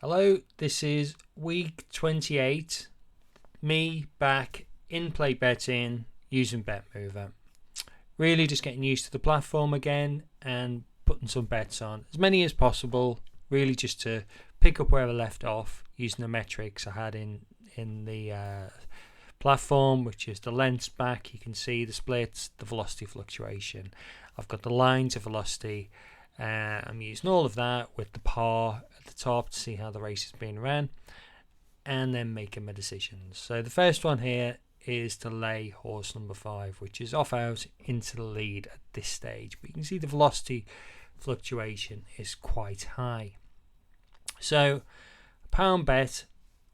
Hello, this is week 28. Me back in play betting using BetMover. Really just getting used to the platform again and putting some bets on. As many as possible, really just to pick up where I left off using the metrics I had in the platform, which is the lengths back. You can see the splits, the velocity fluctuation. I've got the lines of velocity. I'm using all of that with the par at the top to see how the race is being ran and then making my decisions. So the first one here is to lay horse number 5, which is off out into the lead at this stage, but you can see the velocity fluctuation is quite high. So pound bet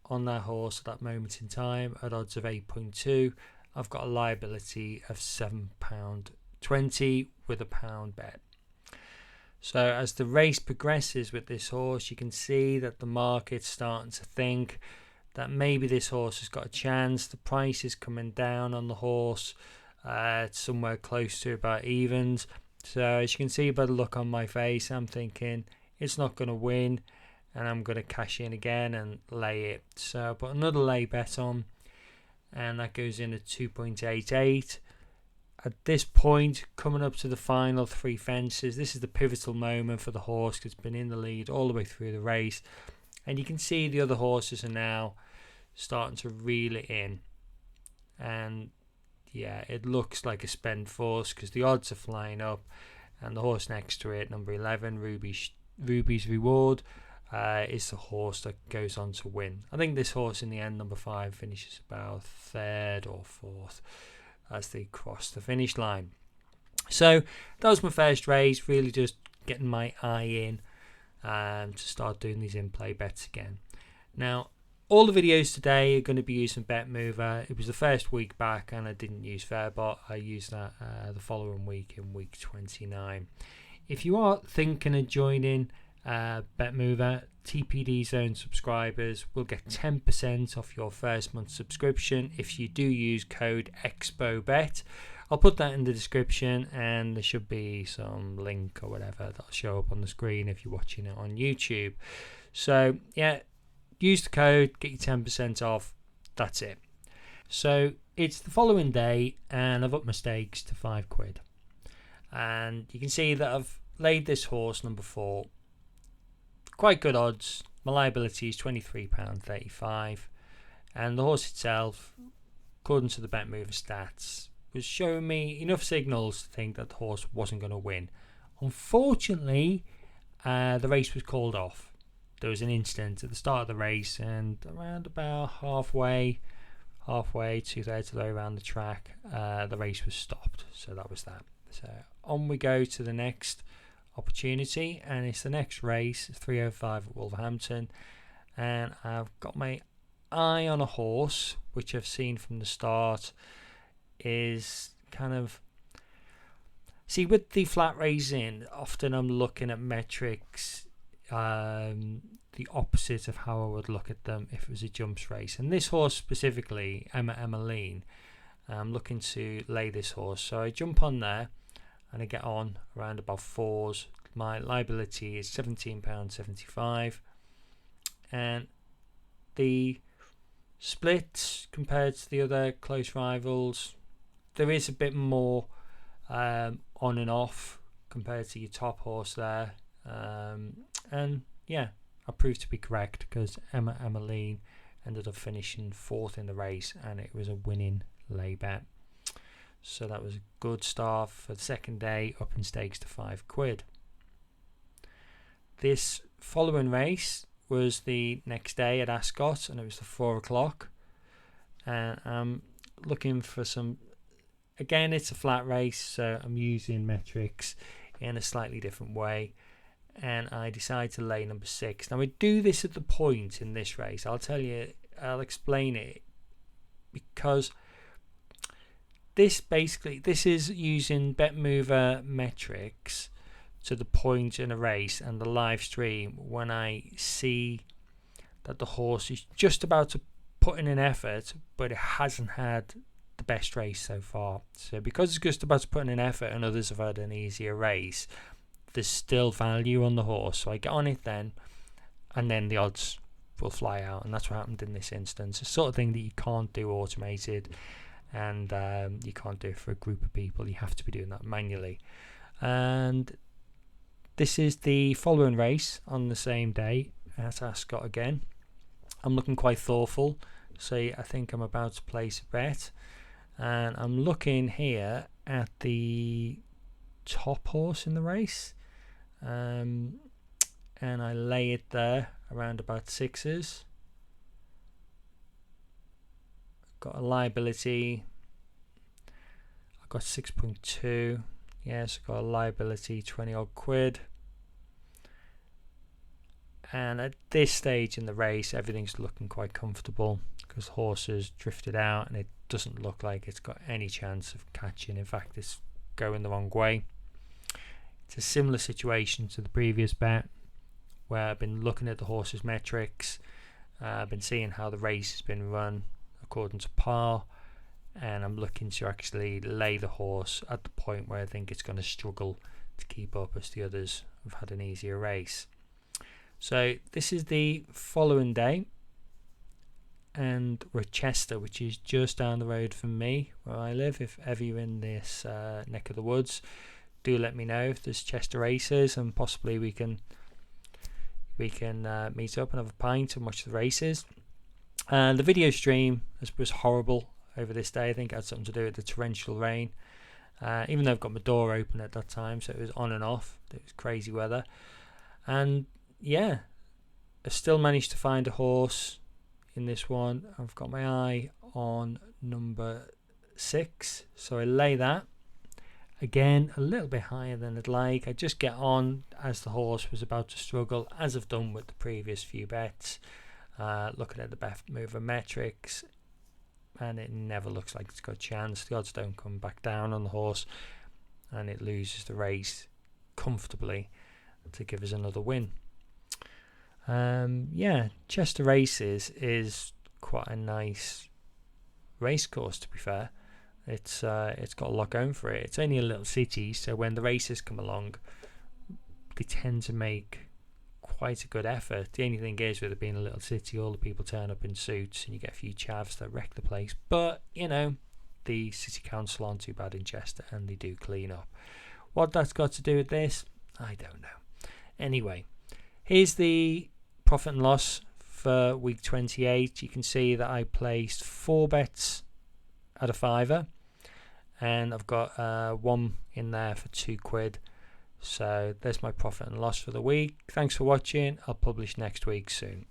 on that horse at that moment in time at odds of 8.2. I've got a liability of £7.20 with a pound bet. So as the race progresses with this horse, you can see that the market's starting to think that maybe this horse has got a chance. The price is coming down on the horse somewhere close to about evens. So as you can see by the look on my face, I'm thinking it's not going to win and I'm going to cash in again and lay it. So I put another lay bet on and that goes in at 2.88. At this point, coming up to the final 3 fences, this is the pivotal moment for the horse because it's been in the lead all the way through the race. And you can see the other horses are now starting to reel it in. And yeah, it looks like a spend force because the odds are flying up. And the horse next to it, number 11, Ruby's Reward, is the horse that goes on to win. I think this horse in the end, number 5, finishes about 3rd or 4th. As they cross the finish line. So that was my first race, really just getting my eye in to start doing these in-play bets again. Now, all the videos today are going to be using BetMover. It was the first week back and I didn't use Fairbot. I used that the following week in week 29. If you are thinking of joining BetMover, TPD Zone subscribers will get 10% off your first month subscription if you do use code EXPOBET. I'll put that in the description and there should be some link or whatever that'll show up on the screen if you're watching it on YouTube. So yeah, use the code, get your 10% off. That's it. So it's the following day and I've upped my stakes to £5. And you can see that I've laid this horse number 4. Quite good odds. My liability is £23.35 and the horse itself, according to the BetMover stats, was showing me enough signals to think that the horse wasn't going to win. Unfortunately, the race was called off. There was an incident at the start of the race and around about halfway, 2/3 of the way around the track, the race was stopped. So that was that. So on we go to the next opportunity, and it's the next race, 3:05 at Wolverhampton, and I've got my eye on a horse which I've seen from the start is kind of, see, with the flat racing, often I'm looking at metrics the opposite of how I would look at them if it was a jumps race. And this horse specifically, Emmeline, I'm looking to lay this horse, so I jump on there and I get on around about 4s. My liability is £17.75 and the split compared to the other close rivals, there is a bit more on and off compared to your top horse there, and yeah, I proved to be correct because Emmeline ended up finishing 4th in the race and it was a winning lay bet. So that was a good start for the second day, up in stakes to £5. This following race was the next day at Ascot and it was the 4 o'clock. And I'm looking for some, again, it's a flat race, so I'm using metrics in a slightly different way. And I decided to lay number 6. Now I do this at the point in this race. I'll explain it because this is using BetMover metrics to the point in a race and the live stream when I see that the horse is just about to put in an effort but it hasn't had the best race so far. So because it's just about to put in an effort and others have had an easier race, there's still value on the horse. So I get on it then and then the odds will fly out, and that's what happened in this instance. It's the sort of thing that you can't do automated, and you can't do it for a group of people. You have to be doing that manually. And this is the following race on the same day at Ascot again. I'm looking quite thoughtful, so I think I'm about to place a bet, and I'm looking here at the top horse in the race, and I lay it there around about 6s. Got a liability. I've got 6.2. Yes, I've got a liability 20 odd quid. And at this stage in the race, everything's looking quite comfortable because the horse has drifted out and it doesn't look like it's got any chance of catching. In fact, it's going the wrong way. It's a similar situation to the previous bet, where I've been looking at the horse's metrics. I've been seeing how the race has been run according to par, and I'm looking to actually lay the horse at the point where I think it's going to struggle to keep up as the others have had an easier race. So this is the following day, and we're at Chester, which is just down the road from me where I live. If ever you're in this neck of the woods, do let me know if there's Chester races, and possibly we can meet up and have a pint and watch the races. And the video stream was horrible over this day. I think it had something to do with the torrential rain, even though I've got my door open at that time, so it was on and off. It was crazy weather, and yeah, I still managed to find a horse in this one. I've got my eye on number 6, so I lay that. Again, a little bit higher than I'd like. I just get on as the horse was about to struggle, as I've done with the previous few bets. Looking at the bet mover metrics, and it never looks like it's got a chance. The odds don't come back down on the horse, and it loses the race comfortably to give us another win. Yeah, Chester Races is quite a nice race course, to be fair. It's got a lot going for it. It's only a little city, so when the races come along, they tend to make quite a good effort. The only thing is, with it being a little city, all the people turn up in suits and you get a few chavs that wreck the place. But, you know, the city council aren't too bad in Chester, and they do clean up. What that's got to do with this, I don't know. Anyway, here's the profit and loss for week 28. You can see that I placed 4 bets at a £5, and I've got one in there for £2. So there's my profit and loss for the week. Thanks for watching. I'll publish next week soon.